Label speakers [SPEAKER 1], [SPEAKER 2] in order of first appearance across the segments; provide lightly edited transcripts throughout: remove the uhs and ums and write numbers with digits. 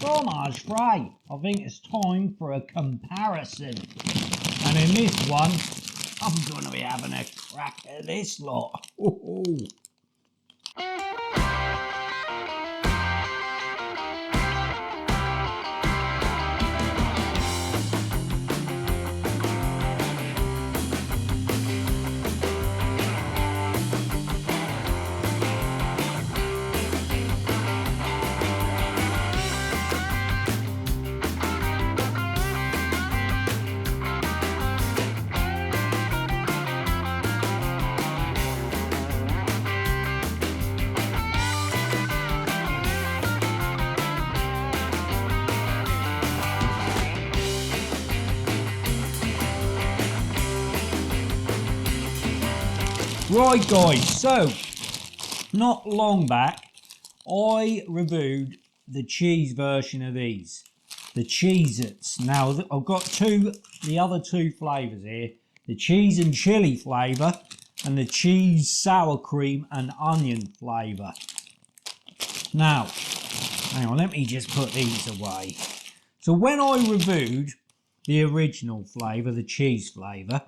[SPEAKER 1] fromage fry. I think it's time for a comparison. And in this one, I'm going to be having a crack at this lot. Ooh. Right guys, so not long back I reviewed the cheese version of these, the Cheez Its. Now I've got the other two flavours here, the cheese and chilli flavour and the cheese, sour cream and onion flavour. Now, hang on, let me just put these away. So when I reviewed the original flavour, the cheese flavour,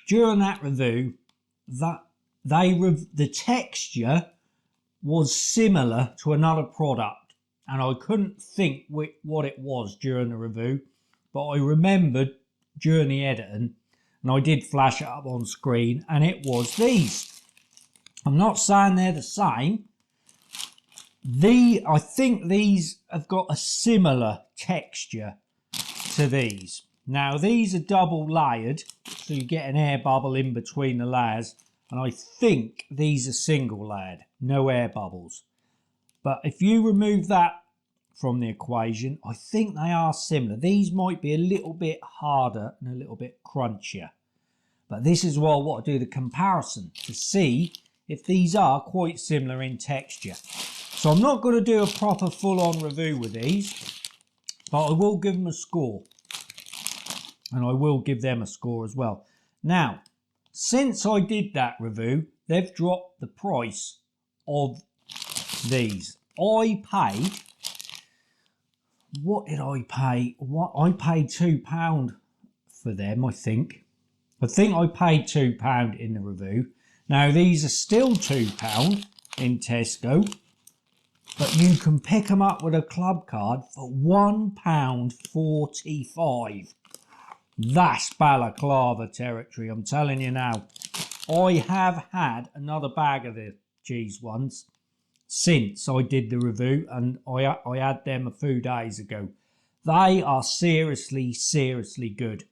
[SPEAKER 1] during that review, the texture was similar to another product, and I couldn't think what it was during the review, but I remembered during the editing, and I did flash it up on screen, and it was these. I'm not saying they're the same. I think these have got a similar texture to these. Now these are double layered, so you get an air bubble in between the layers, and I think these are single layered, no air bubbles. But if you remove that from the equation, I think they are similar. These might be a little bit harder and a little bit crunchier. But this is why I want to do the comparison to see if these are quite similar in texture. So I'm not going to do a proper full-on review with these, but I will give them a score. And I will give them a score as well. Now, since I did that review, they've dropped the price of these. I paid, what did I pay? I paid £2 for them, I think. I think I paid £2 in the review. Now, these are still £2 in Tesco, but you can pick them up with a club card for £1.45. That's balaclava territory, I'm telling you now. I have had another bag of the cheese ones since I did the review, and I had them a few days ago. They are seriously, seriously good.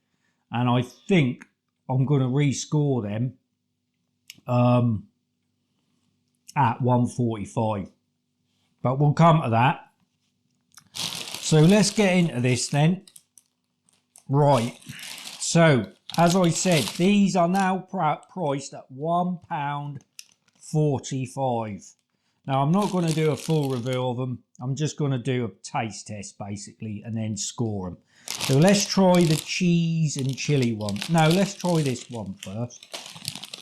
[SPEAKER 1] And I think I'm going to rescore them at 145. But we'll come to that. So let's get into this then. Right, so as I said, these are now priced at £1.45. Now I'm not going to do a full review of them. I'm just going to do a taste test basically and then score them. So let's try the cheese and chili one. No, let's try this one first.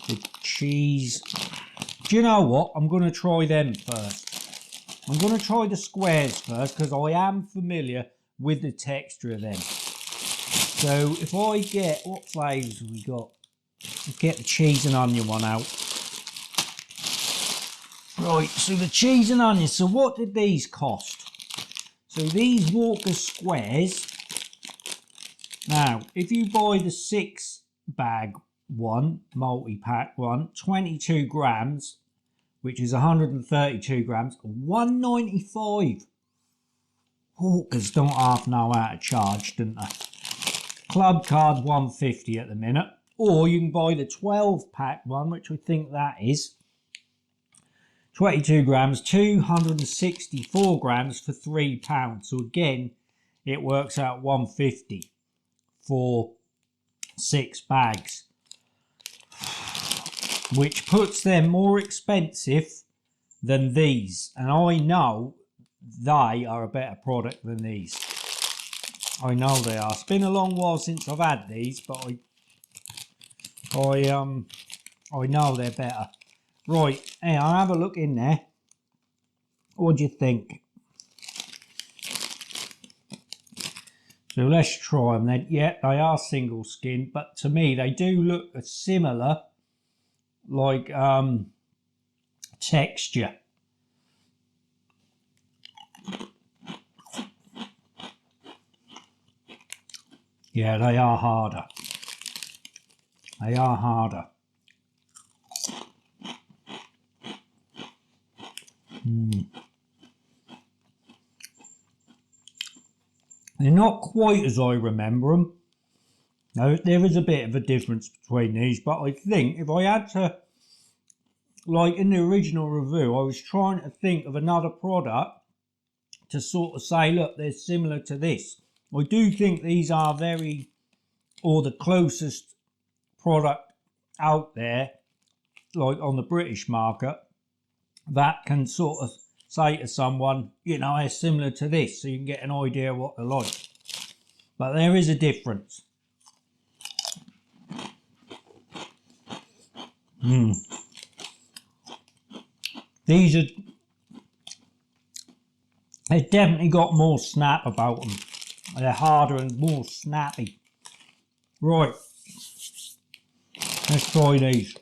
[SPEAKER 1] The cheese. Do you know what? I'm going to try them first. I'm going to try the squares first because I am familiar with the texture of them. So if I get, what flavours have we got? Let's get the cheese and onion one out. Right, so the cheese and onion. So what did these cost? So these Walker squares. Now, if you buy the 6-bag one, multi-pack one, 22 grams, which is 132 grams, £1.95. Hawkers don't half know how to charge, don't they? Club card £1.50 at the minute, or you can buy the 12-pack one, which I think that is 22 grams, 264 grams for £3. So again, it works out £1.50 for 6 bags, which puts them more expensive than these. And I know they are a better product than these. I know they are. It's been a long while since I've had these, but I know they're better. Right, hey, I'll have a look in there. What do you think? So let's try them then. Yeah, they are single skin, but to me they do look a similar like texture. Yeah, they are harder. They are harder. They're not quite as I remember them. Now, there is a bit of a difference between these, but I think if I had to, like in the original review, I was trying to think of another product to sort of say, look, they're similar to this. I do think these are very, or the closest product out there, like on the British market, that can sort of say to someone, you know, they're similar to this, so you can get an idea what they're like. But there is a difference. These are, they've definitely got more snap about them. They're harder and more snappy. Right, let's try these.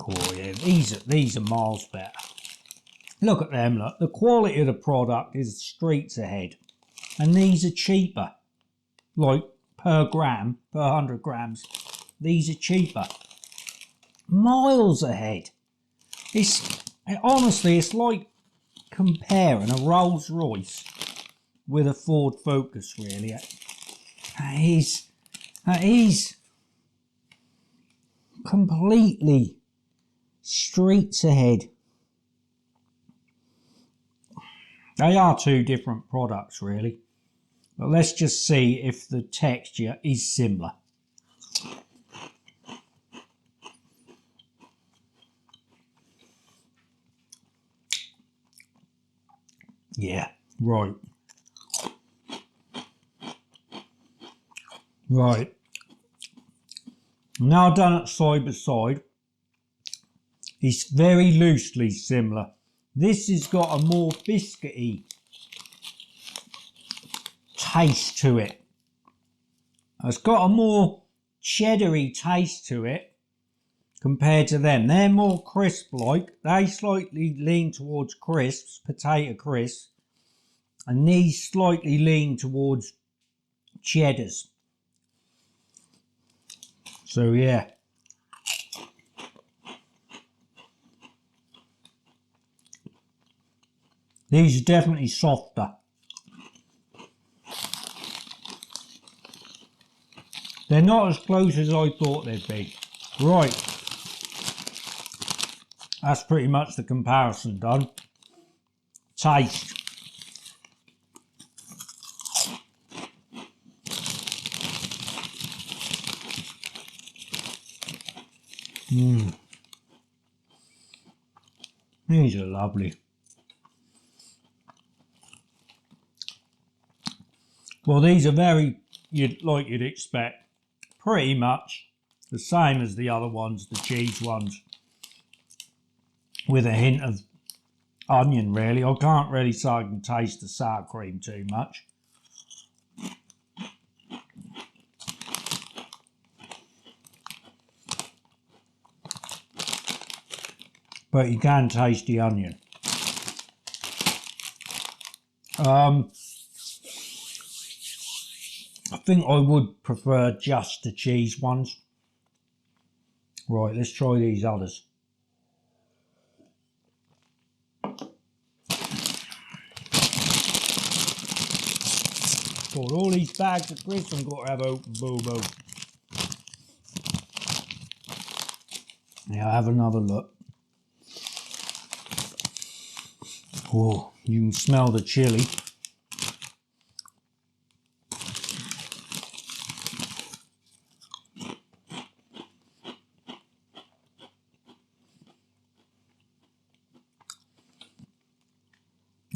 [SPEAKER 1] Oh yeah, these are miles better. Look at them, look. The quality of the product is streets ahead. And these are cheaper. Like per gram, per 100 grams. These are cheaper. Miles ahead. Honestly, it's like comparing a Rolls Royce with a Ford Focus, really. That is completely streets ahead. They are two different products, really. But let's just see if the texture is similar. Yeah, right. Right. Now done it side by side. It's very loosely similar. This has got a more biscuity taste to it. It's got a more cheddary taste to it compared to them. They're more crisp-like. They slightly lean towards crisps, potato crisps, and these slightly lean towards cheddars. So yeah. These are definitely softer. They're not as close as I thought they'd be. Right. That's pretty much the comparison done. Taste. These are lovely. Well, these are very, like you'd expect, pretty much the same as the other ones, the cheese ones, with a hint of onion, really. I can't really say I can taste the sour cream too much. But you can taste the onion. I think I would prefer just the cheese ones. Right, let's try these others. God, all these bags of crisps I've got to have open, boom, boom. Yeah, have another look. Oh, you can smell the chili.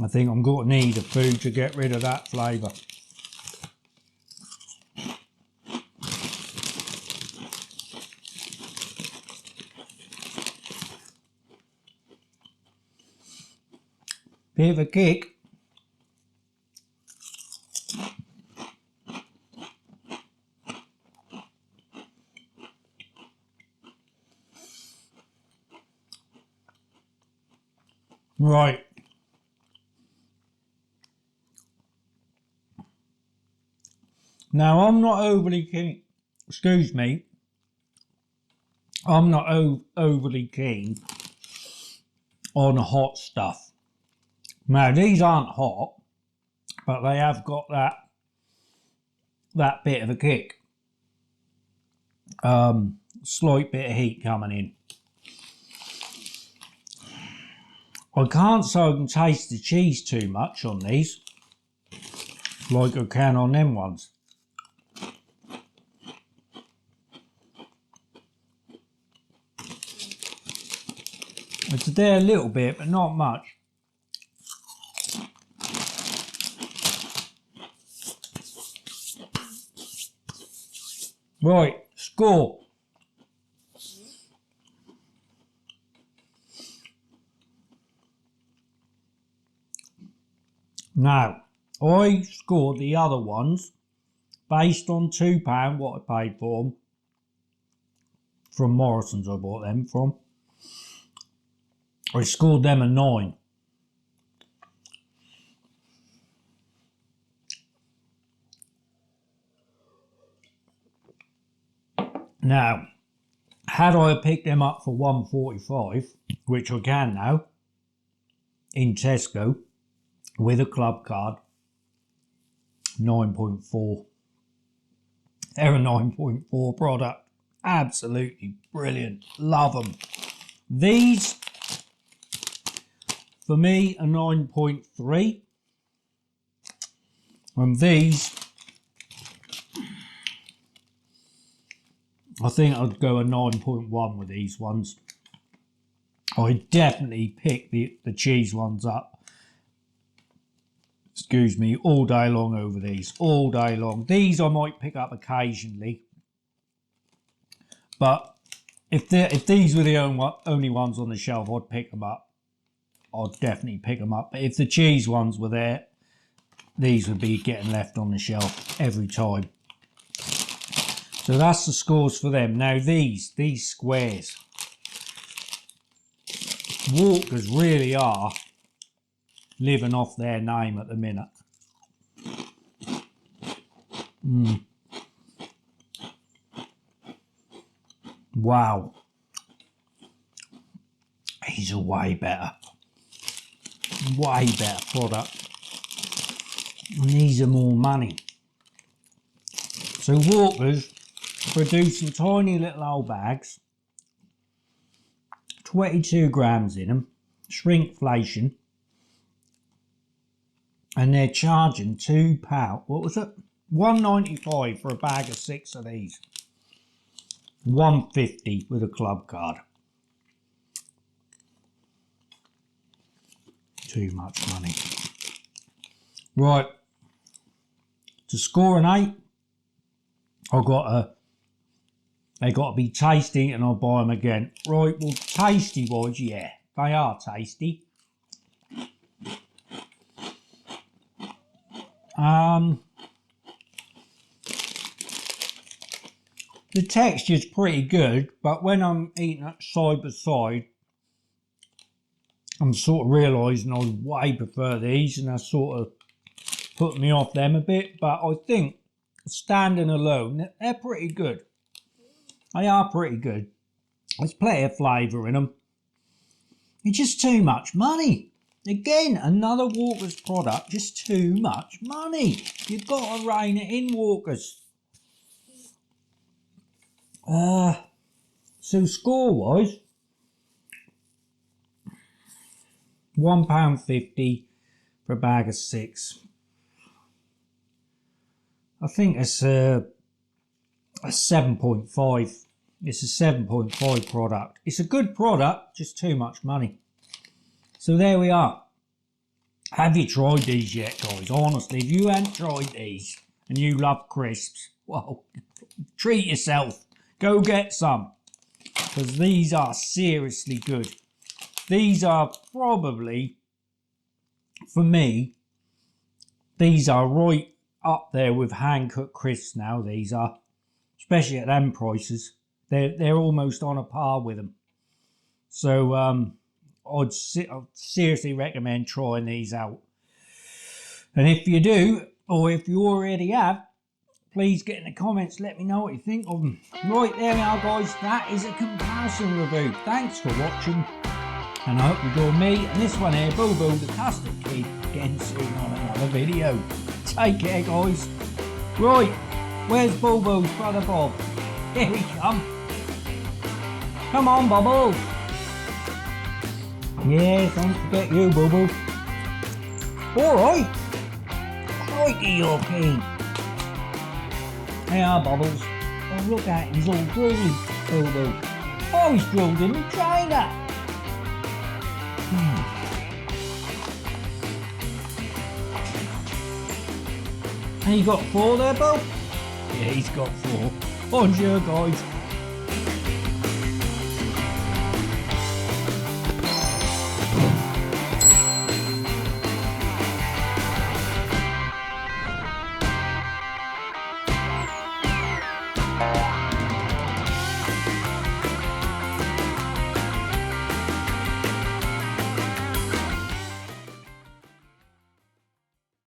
[SPEAKER 1] I think I'm going to need a food to get rid of that flavour. Bit of a kick. Right. Now, I'm not overly keen, excuse me, I'm not overly keen on hot stuff. Now, these aren't hot, but they have got that bit of a kick. Slight bit of heat coming in. I can't say I can taste the cheese too much on these, like I can on them ones. It's there a little bit, but not much. Right, score. Now, I scored the other ones based on £2 what I paid for them from Morrison's. I bought them from. I scored them a 9. Now, had I picked them up for £1.45, which I can now, in Tesco, with a club card, 9.4. They're a 9.4 product. Absolutely brilliant. Love them. These, for me, a 9.3. And these, I think I'd go a 9.1 with these ones. I definitely pick the cheese ones up. Excuse me, all day long over these, all day long. These I might pick up occasionally, but if these were the only ones on the shelf, I'd pick them up. I'd definitely pick them up. But if the cheese ones were there, these would be getting left on the shelf every time. So that's the scores for them. Now these squares, Walkers really are living off their name at the minute. Wow. These are way better product. And these are more money. So Walkers produce some tiny little old bags, 22 grams in them, shrinkflation, and they're charging £2. What was it? £1.95 for a bag of 6 of these. £1.50 with a club card. Too much money. Right. To score an 8, they got to be tasty, and I'll buy them again. Right. Well, tasty wise, yeah, they are tasty. The texture's pretty good, but when I'm eating it side by side, I'm sort of realising I way prefer these, and that sort of put me off them a bit. But I think standing alone, they're pretty good. They are pretty good. There's plenty of flavour in them. It's just too much money. Again, another Walkers product, just too much money. You've got to rein it in, Walkers. So score-wise, £1.50 for a bag of 6. I think it's a 7.5. It's a 7.5 product. It's a good product, just too much money. So there we are. Have you tried these yet, guys? Honestly, if you haven't tried these and you love crisps, well, treat yourself. Go get some, because these are seriously good. These are probably for me, these are right up there with hand-cut crisps now, these are. Especially at them prices. They're almost on a par with them. So I'd seriously recommend trying these out. And if you do, or if you already have, please get in the comments, let me know what you think of them. Right, there we are guys, that is a comparison review. Thanks for watching, and I hope you join me and this one here, Boo Boo, the custard kid, again soon on another video. Take care guys. Right, where's Boo Boo's brother Bob? Here we come. Come on Bubbles. Yes, don't forget you Boo Boo. Alright. Crikey, you're keen. There are Bubbles. Oh, look at him, he's all drooly, Boo Boo. Oh, he's drooled in the trainer. And you got 4 there, Boo? Yeah, he's got 4. On you guys.